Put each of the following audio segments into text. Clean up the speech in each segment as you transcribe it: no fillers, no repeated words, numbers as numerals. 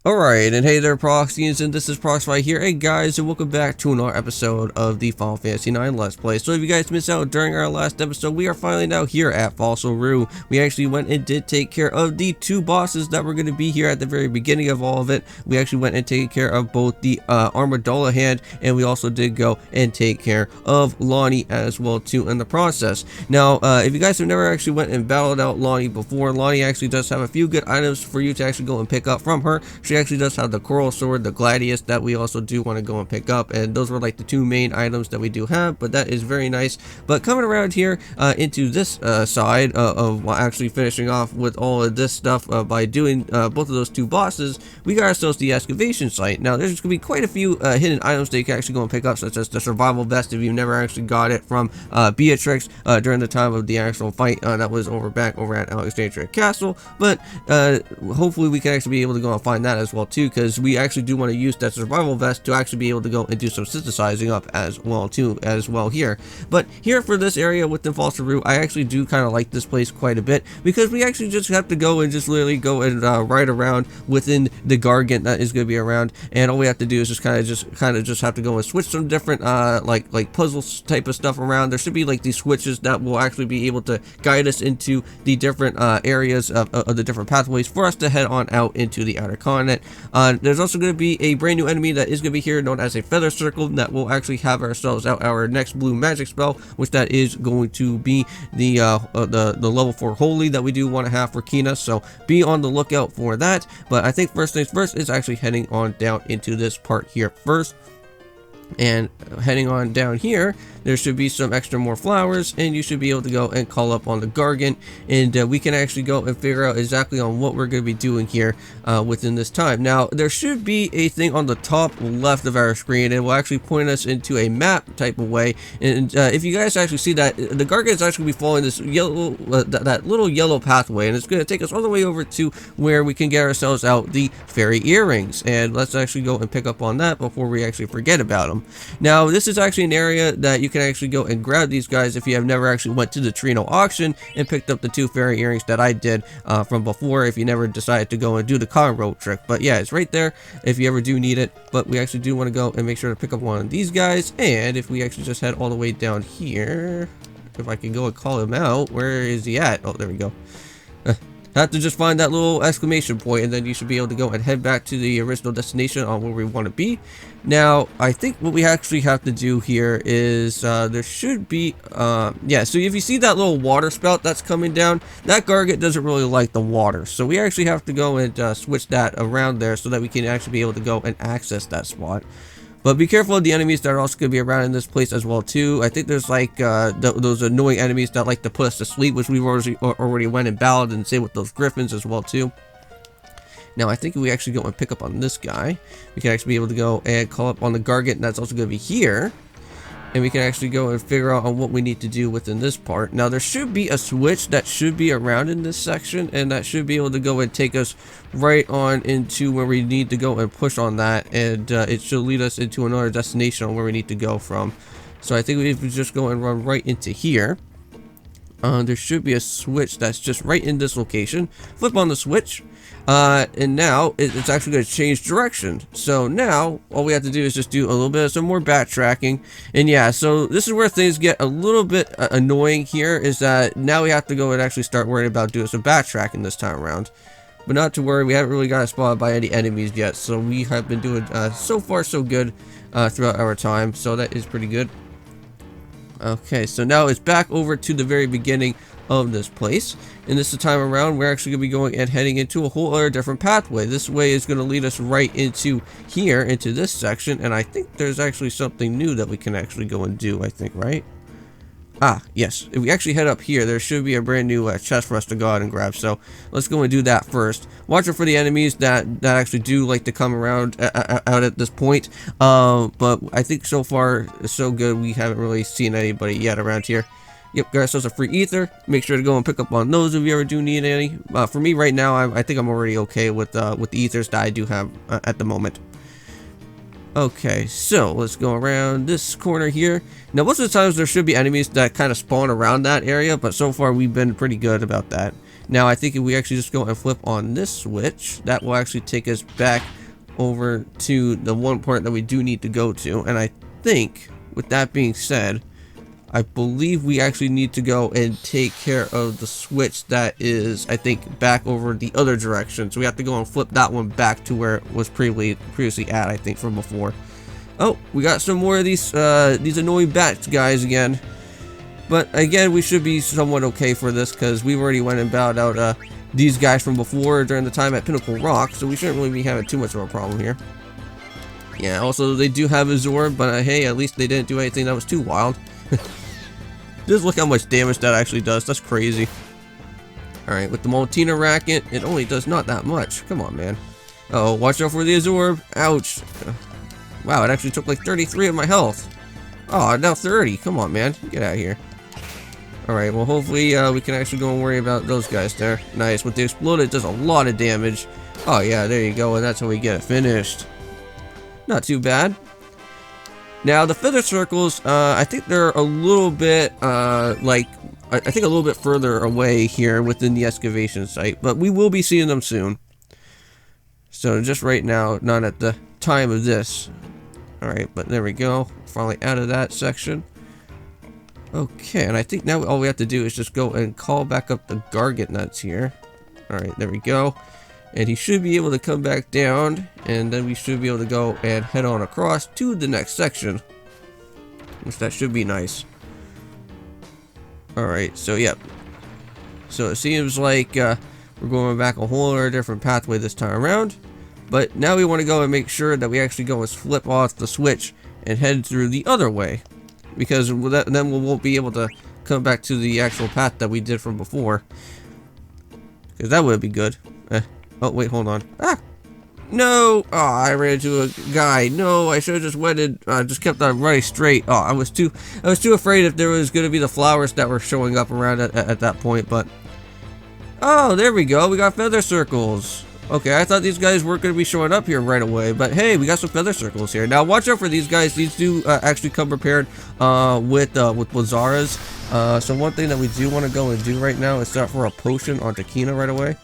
Alright, and hey there Proxyians, and this is Proxify here. Hey guys, and welcome back to another episode of the Final Fantasy IX Let's Play. So if you guys missed out during our last episode, we are finally now here at Fossil Roo. We actually went and did take care of the two bosses that were going to be here at the very beginning of all of it. We actually went and taken care of both the Armadillo hand, and we also did go and take care of Lonnie as well too in the process. Now, if you guys have never actually went and battled out Lonnie before, Lonnie actually does have a few good items for you to actually go and pick up from her. She actually does have the coral sword, the gladius, that we also do want to go and pick up, and those were like the two main items that we do have, but that is very nice. But coming around here into this side of actually finishing off with all of this stuff by doing both of those two bosses, we got ourselves the excavation site. Now there's going to be quite a few hidden items that you can actually go and pick up, such as the survival vest if you've never actually got it from Beatrix during the time of the actual fight that was back over at Alexandria Castle. But hopefully we can actually be able to go and find that as well too, because we actually do want to use that survival vest to actually be able to go and do some synthesizing up as well here. But here for this area within Fossil Roo, I actually do kind of like this place quite a bit, because we actually just have to go and just literally go and ride around within the Gargant that is going to be around, and all we have to do is just kind of just have to go and switch some different like puzzle type of stuff around. There should be like these switches that will actually be able to guide us into the different areas of the different pathways for us to head on out into the outer continent. There's also going to be a brand new enemy that is going to be here known as a feather circle that will actually have ourselves out our next blue magic spell, which that is going to be the level 4 holy that we do want to have for Kina, so be on the lookout for that. But I think first things first is actually heading on down into this part here first. And heading on down here, there should be some extra more flowers, and you should be able to go and call up on the Gargant, and we can actually go and figure out exactly on what we're going to be doing here within this time. Now there should be a thing on the top left of our screen. It will actually point us into a map type of way, and if you guys actually see that, the Gargant is actually going to be following this yellow that little yellow pathway, and it's going to take us all the way over to where we can get ourselves out the fairy earrings. And let's actually go and pick up on that before we actually forget about them. Now this is actually an area that you can actually go and grab these guys if you have never actually went to the Trino auction and picked up the two fairy earrings that I did from before, if you never decided to go and do the cotton rope trick. But yeah, it's right there if you ever do need it. But we actually do want to go and make sure to pick up one of these guys, and if we actually just head all the way down here, if I can go and call him out, where is he at? Oh, there we go. Have to just find that little exclamation point, and then you should be able to go and head back to the original destination on where we want to be. Now I think what we actually have to do here is there should be yeah, so if you see that little water spout that's coming down, that Gargant doesn't really like the water, so we actually have to go and switch that around there so that we can actually be able to go and access that spot. But be careful of the enemies that are also going to be around in this place as well too. I think there's like those annoying enemies that like to put us to sleep, which we've already went and battled, and same with those griffins as well too. Now I think if we actually go and pick up on this guy, we can actually be able to go and call up on the Gargant, and that's also going to be here. And we can actually go and figure out on what we need to do within this part. Now there should be a switch that should be around in this section, and that should be able to go and take us right on into where we need to go and push on that, and it should lead us into another destination on where we need to go from. So I think if we just go and run right into here, there should be a switch that's just right in this location. Flip on the switch, and now it's actually going to change direction. So now all we have to do is just do a little bit of some more backtracking. And yeah, so this is where things get a little bit annoying here, is that now we have to go and actually start worrying about doing some backtracking this time around. But not to worry, we haven't really got spotted by any enemies yet, so we have been doing so far so good throughout our time, so that is pretty good. Okay, so now it's back over to the very beginning of this place, and this time around we're actually going to be going and heading into a whole other different pathway. This way is going to lead us right into here, into this section, and I think there's actually something new that we can actually go and do, I think, right? Ah, yes. If we actually head up here, there should be a brand new chest for us to go out and grab. So let's go and do that first. Watch out for the enemies that actually do like to come around out at this point. But I think so far so good. We haven't really seen anybody yet around here. Yep, got ourselves a free ether. Make sure to go and pick up on those if you ever do need any. For me right now, I think I'm already okay with the ethers that I do have at the moment. Okay, so let's go around this corner here. Now, most of the times there should be enemies that kind of spawn around that area, but so far we've been pretty good about that. Now I think if we actually just go and flip on this switch, that will actually take us back over to the one part that we do need to go to. And I think, with that being said, I believe we actually need to go and take care of the switch that is, I think, back over the other direction. So we have to go and flip that one back to where it was previously at, I think, from before. Oh, we got some more of these annoying bats guys again. But again, we should be somewhat okay for this, because we've already went and bowed out these guys from before during the time at Pinnacle Rock, so we shouldn't really be having too much of a problem here. Yeah, also they do have a Zorb, but hey, at least they didn't do anything that was too wild. Just look how much damage that actually does. That's crazy. Alright, with the Moltina Racket, it only does not that much. Come on, man. Uh oh, watch out for the Zorb. Ouch. Wow, it actually took like 33 of my health. Oh, now 30. Come on, man. Get out of here. Alright, well, hopefully we can actually go and worry about those guys there. Nice. With the Explode, it does a lot of damage. Oh, yeah, there you go. And that's how we get it finished. Not too bad. Now, the Feather Circles, I think they're a little bit, I think a little bit further away here within the excavation site. But we will be seeing them soon. So, just right now, not at the time of this. Alright, but there we go. Finally out of that section. Okay, and I think now all we have to do is just go and call back up the Gargant nuts here. Alright, there we go. And he should be able to come back down, and then we should be able to go and head on across to the next section. Which that should be nice. Alright, so yep. So it seems like we're going back a whole other different pathway this time around. But now we want to go and make sure that we actually go and flip off the switch and head through the other way. Because then we won't be able to come back to the actual path that we did from before. Because that would be good. Oh, wait, hold on. Ah! No! Oh, I ran into a guy. No, I should have just went and just kept on running straight. Oh, I was too afraid if there was going to be the flowers that were showing up around at that point, but... Oh, there we go. We got Feather Circles. Okay, I thought these guys weren't going to be showing up here right away, but hey, we got some Feather Circles here. Now, watch out for these guys. These do actually come prepared with Blazzaras. So one thing that we do want to go and do right now is start for a potion on Takina right away.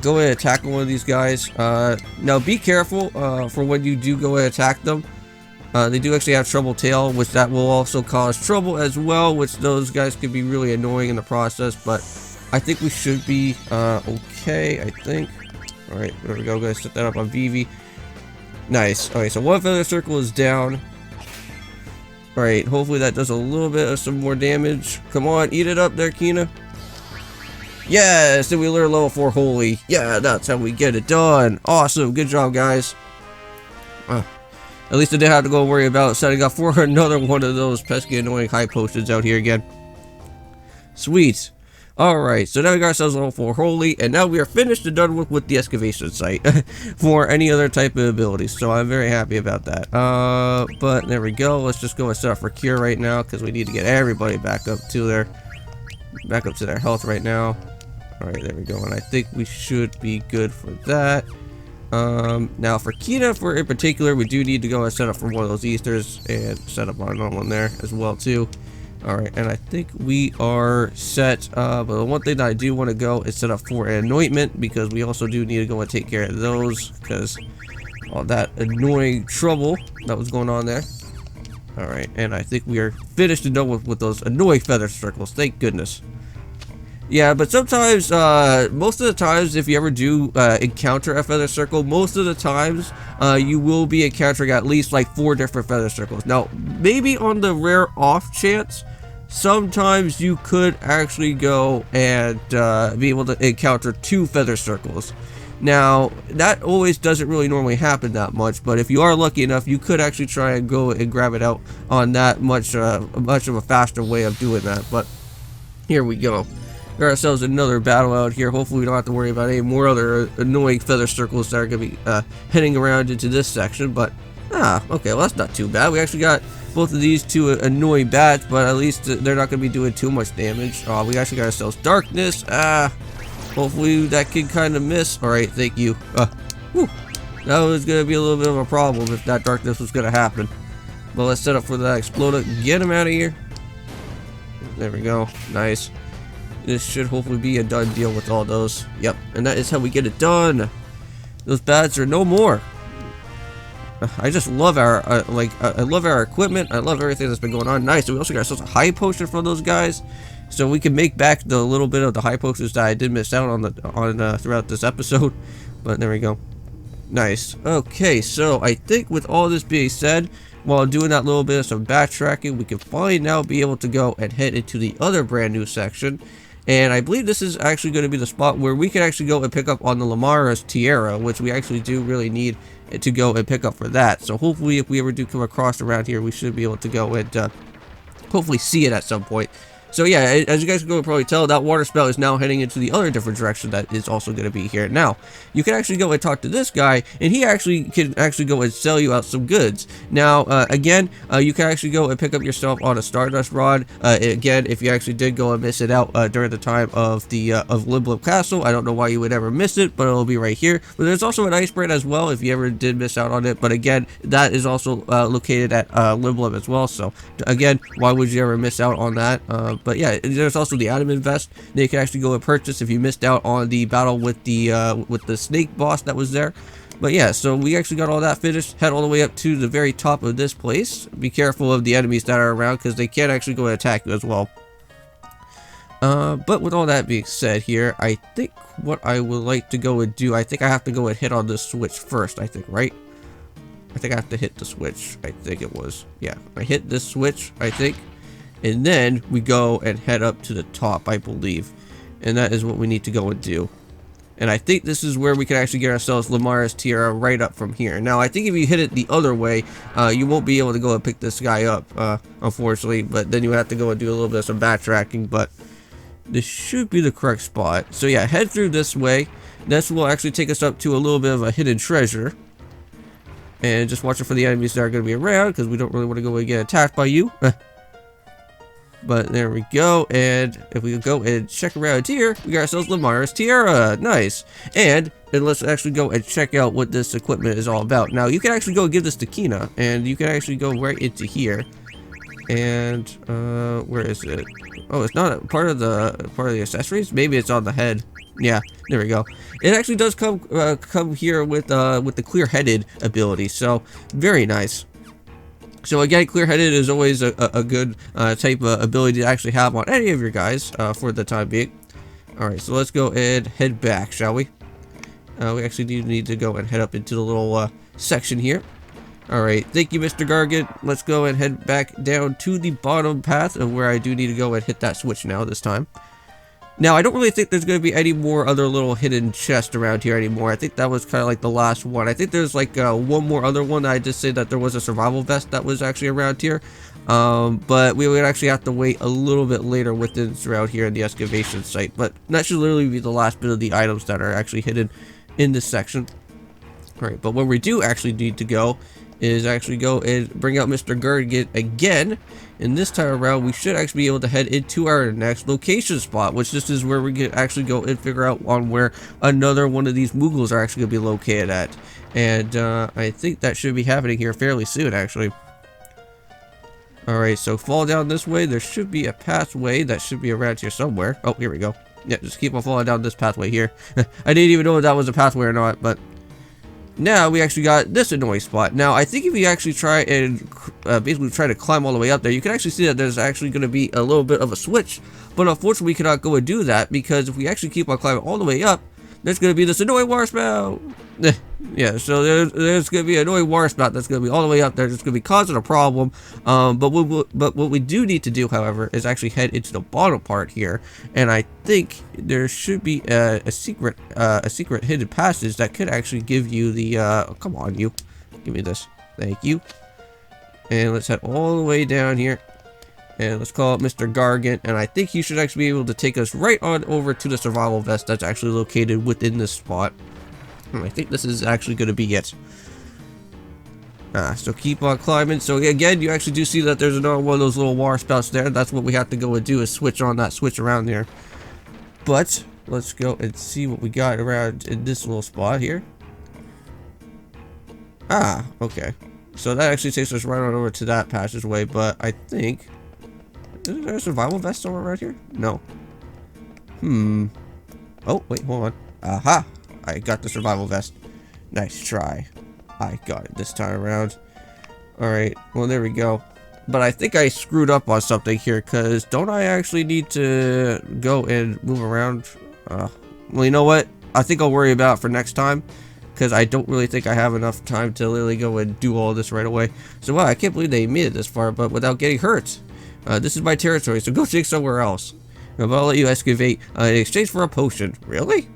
Go and attack one of these guys. Now, be careful for when you do go and attack them. They do actually have Trouble Tail, which that will also cause trouble as well, which those guys can be really annoying in the process, but I think we should be okay, I think. Alright, there we go, guys. Set that up on Vivi. Nice. Okay, so one Feather Circle is down. Alright, hopefully that does a little bit of some more damage. Come on, eat it up there, Kina. Yes, and we learn level 4 Holy. Yeah, that's how we get it done. Awesome, good job, guys. At least I didn't have to go worry about setting up for another one of those pesky annoying high potions out here again. Sweet. Alright, so now we got ourselves level 4 Holy, and now we are finished and done with the excavation site for any other type of abilities, so I'm very happy about that. But there we go. Let's just go and set up for Cure right now, because we need to get everybody back up to their health right now. Alright, there we go, and I think we should be good for that. Now for Kina, in particular, we do need to go and set up for one of those Easters, and set up on one there as well, too. Alright, and I think we are set, but the one thing that I do want to go is set up for an anointment, because we also do need to go and take care of those, because all that annoying trouble that was going on there. Alright, and I think we are finished and done with those annoying Feather Circles, thank goodness. Yeah, but sometimes, most of the times, if you ever do encounter a Feather Circle, most of the times, you will be encountering at least like 4 different Feather Circles. Now, maybe on the rare off chance, sometimes you could actually go and be able to encounter 2 Feather Circles. Now, that always doesn't really normally happen that much, but if you are lucky enough, you could actually try and go and grab it out on that much of a faster way of doing that. But here we go. Got ourselves another battle out here. Hopefully we don't have to worry about any more other annoying Feather Circles that are going to be heading around into this section, but okay, well that's not too bad. We actually got both of these 2 annoying bats, but at least they're not going to be doing too much damage. Oh, we actually got ourselves Darkness. Hopefully that can kind of miss. Alright, thank you. Whew. That was going to be a little bit of a problem if that Darkness was going to happen. But let's set up for that Exploder. Get him out of here. There we go. Nice. This should hopefully be a done deal with all those. Yep, and that is how we get it done. Those bats are no more. I just love our I love our equipment. I love everything that's been going on. Nice. So we also got ourselves a high potion from those guys, so we can make back the little bit of the high potions that I did miss out on throughout this episode. But there we go. Nice. Okay, so I think with all this being said, while doing that little bit of some backtracking, we can finally now be able to go and head into the other brand new section. And I believe this is actually going to be the spot where we can actually go and pick up on the Lamara's Tiara, which we actually do really need to go and pick up for that. So hopefully if we ever do come across around here, we should be able to go and hopefully see it at some point. So yeah, as you guys can probably tell, that water spout is now heading into the other different direction that is also going to be here. Now, you can actually go and talk to this guy, and he actually can go and sell you out some goods. Now, again, you can actually go and pick up yourself on a Stardust Rod. Again, if you actually did go and miss it out during the time of the of Limblip Castle, I don't know why you would ever miss it, but it'll be right here. But there's also an Ice Brand as well if you ever did miss out on it. But again, that is also located at Limblip as well. So again, why would you ever miss out on that? But yeah, there's also the Adamant Vest that you can actually go and purchase if you missed out on the battle with the snake boss that was there. But yeah, so we actually got all that finished. Head all the way up to the very top of this place. Be careful of the enemies that are around because they can actually go and attack you as well. But with all that being said here, I think what I would like to go and do, I think I have to go and hit on this switch first, I think, right? I think I have to hit the switch. I think it was. Yeah, I hit this switch, I think. And then we go and head up to the top, I believe. And that is what we need to go and do. And I think this is where we can actually get ourselves Lamara's Tiara right up from here. Now, I think if you hit it the other way, you won't be able to go and pick this guy up, unfortunately. But then you have to go and do a little bit of some backtracking. But this should be the correct spot. So yeah, head through this way. This will actually take us up to a little bit of a hidden treasure. And just watch it for the enemies that are going to be around, because we don't really want to go and get attacked by you. But there we go, and if we go and check around here, we got ourselves Lamara's Tiara. Nice. And let's actually go and check out what this equipment is all about. Now, you can actually go give this to Kina, and you can actually go right into here. And where is it? Oh, it's not part of the accessories. Maybe it's on the head. Yeah, there we go. It actually does come here with the clear-headed ability, so very nice. So again, clear-headed is always a good type of ability to actually have on any of your guys for the time being. Alright, so let's go and head back, shall we? We actually do need to go and head up into the little section here. Alright, thank you, Mr. Gargant. Let's go and head back down to the bottom path of where I do need to go and hit that switch now this time. Now, I don't really think there's going to be any more other little hidden chests around here anymore. I think that was kind of like the last one. I think there's like one more other one. I just say that there was a survival vest that was actually around here. But we would actually have to wait a little bit later within around here in the excavation site. But that should literally be the last bit of the items that are actually hidden in this section. Alright, but where we do actually need to go is actually go and bring out Mr. Gargant again. And this time around, we should actually be able to head into our next location spot, which this is where we can actually go and figure out on where another one of these Moogles are actually going to be located at. And I think that should be happening here fairly soon, actually. Alright, so fall down this way. There should be a pathway that should be around here somewhere. Oh, here we go. Yeah, just keep on falling down this pathway here. I didn't even know if that was a pathway or not, but now we actually got this annoying spot. Now, I think if you actually try and basically try to climb all the way up there, you can actually see that there's actually going to be a little bit of a switch. But unfortunately, we cannot go and do that because if we actually keep on climbing all the way up, there's going to be this annoying water spout. Yeah, so there's going to be an annoying water spout that's going to be all the way up there. It's going to be causing a problem. But what we do need to do, however, is actually head into the bottom part here. And I think there should be a secret hidden passage that could actually give you the oh, come on, you, give me this. Thank you. And let's head all the way down here. And let's call it Mr. Gargant. And I think he should actually be able to take us right on over to the survival vest that's actually located within this spot. And I think this is actually going to be it. So keep on climbing. So again, you actually do see that there's another one of those little water spouts there. That's what we have to go and do, is switch on that switch around there. But let's go and see what we got around in this little spot here. Ah, okay. So that actually takes us right on over to that passageway, but I think... Is there a survival vest somewhere right here? No. Oh, wait, hold on. Aha! I got the survival vest. Nice try. I got it this time around. Alright, well, there we go. But I think I screwed up on something here, because don't I actually need to go and move around? Well, you know what? I think I'll worry about it for next time, because I don't really think I have enough time to literally go and do all this right away. So, wow, I can't believe they made it this far, but without getting hurt. This is my territory, so go dig somewhere else. But I'll let you excavate in exchange for a potion. Really?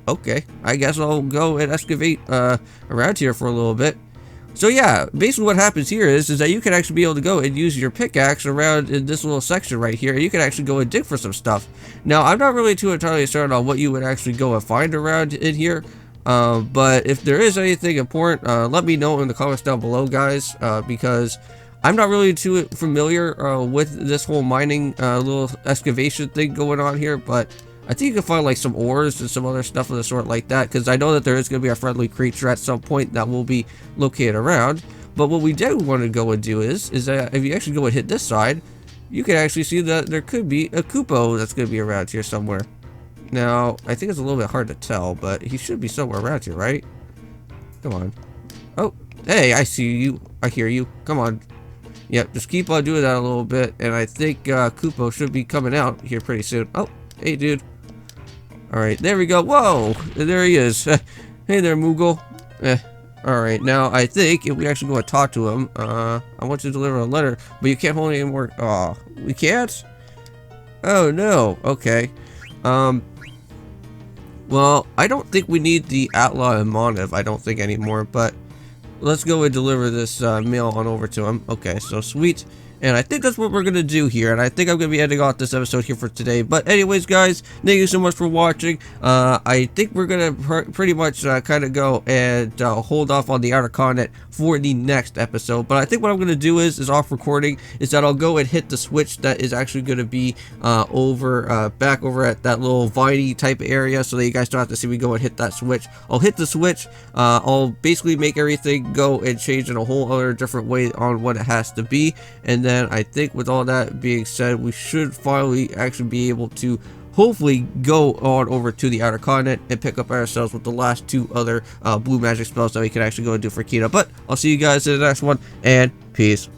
Okay, I guess I'll go and excavate around here for a little bit. So yeah, basically what happens here is that you can actually be able to go and use your pickaxe around in this little section right here, and you can actually go and dig for some stuff. Now, I'm not really too entirely certain on what you would actually go and find around in here, but if there is anything important, let me know in the comments down below, guys, because I'm not really too familiar with this whole mining little excavation thing going on here, but I think you can find like some ores and some other stuff of the sort like that, because I know that there is going to be a friendly creature at some point that will be located around. But what we do want to go and do is that if you actually go and hit this side, you can actually see that there could be a Koopo that's going to be around here somewhere. Now, I think it's a little bit hard to tell, but he should be somewhere around here, right? Come on. Oh, hey, I see you. I hear you. Come on. Yep, just keep on doing that a little bit, and I think Koopo should be coming out here pretty soon. Oh, hey, dude. Alright, there we go. Whoa! There he is. Hey there, Moogle. Alright, now I think if we actually go and talk to him, I want you to deliver a letter, but you can't hold any more. Oh, we can't? Oh, no. Okay. Well, I don't think we need the Outlaw and Moniv, I don't think anymore, but let's go and deliver this mail on over to him. Okay, so sweet. And I think that's what we're going to do here. And I think I'm going to be ending off this episode here for today. But anyways, guys, thank you so much for watching. I think we're going to pretty much kind of go and hold off on the Outer Continent for the next episode. But I think what I'm going to do is off recording, is that I'll go and hit the switch that is actually going to be back over at that little viney type area, so that you guys don't have to see me go and hit that switch. I'll hit the switch. I'll basically make everything go and change in a whole other different way on what it has to be. And then I think with all that being said, we should finally actually be able to hopefully go on over to the Outer Continent and pick up ourselves with the last two other blue magic spells that we can actually go and do for Kina. But I'll see you guys in the next one, and peace.